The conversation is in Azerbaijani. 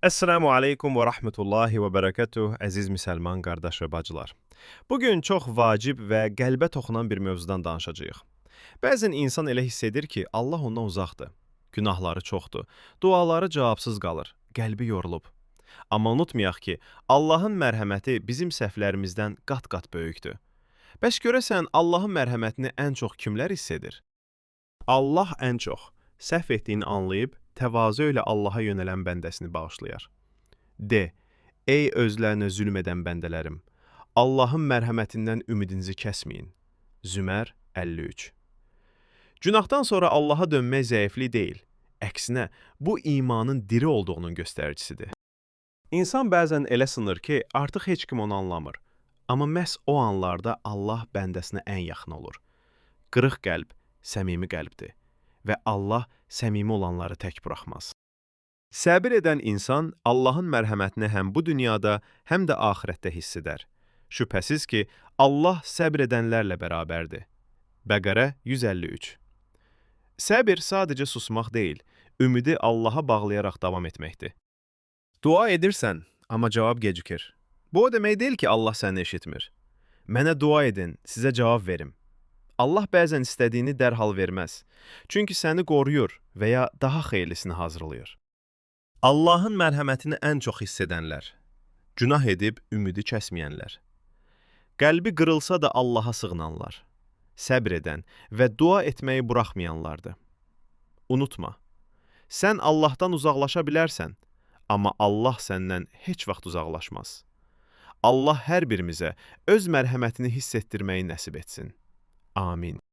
Esselamu aleykum və rahmetullahi və bərəkətuh, əziz müsəlman qardaş və bacılar. Bugün çox vacib və qəlbə toxunan bir mövzudan danışacağıq. Bəzən insan elə hiss edir ki, Allah ondan uzaqdır. Günahları çoxdur, duaları cavabsız qalır, qəlbi yorulub. Amma unutmayaq ki, Allahın mərhəməti bizim səhvlərimizdən qat-qat böyükdür. Bəs görəsən Allahın mərhəmətini ən çox kimlər hiss edir? Allah ən çox səhv etdiyini anlayıb, təvazö ilə Allaha yönələn bəndəsini bağışlayar. De, ey özlərinə zülm edən bəndələrim, Allahın mərhəmətindən ümidinizi kəsməyin. Zümər 53. Günahdan sonra Allaha dönmək zəiflik deyil, əksinə bu imanın diri olduğunun göstəricisidir. İnsan bəzən elə sınır ki, artıq heç kim onu anlamır. Amma məhz o anlarda Allah bəndəsinə ən yaxın olur. Qırıq qəlb səmimi qəlbdir və Allah səmimi olanları tək buraxmaz. Səbir edən insan Allahın mərhəmətini həm bu dünyada, həm də axirətdə hiss edər. Şübhəsiz ki, Allah səbr edənlərlə bərabərdir. Bəqərə 153. Səbir sadəcə susmaq deyil, ümidi Allaha bağlayaraq davam etməkdir. Dua edirsən, amma cavab gecikir. Bu o demək deyil ki, Allah səni eşitmir. Mənə dua edin, sizə cavab verim. Allah bəzən istədiyini dərhal verməz. Çünki səni qoruyur və ya daha xeyirlisini hazırlayır. Allahın mərhəmətini ən çox hiss edənlər, günah edib ümidi kəsməyənlər, qəlbi qırılsa da Allaha sığınanlar, səbr edən və dua etməyi buraxmayanlardır. Unutma, sən Allahdan uzaqlaşa bilərsən, amma Allah səndən heç vaxt uzaqlaşmaz. Allah hər birimizə öz mərhəmətini hiss etdirməyi nəsib etsin. Amin.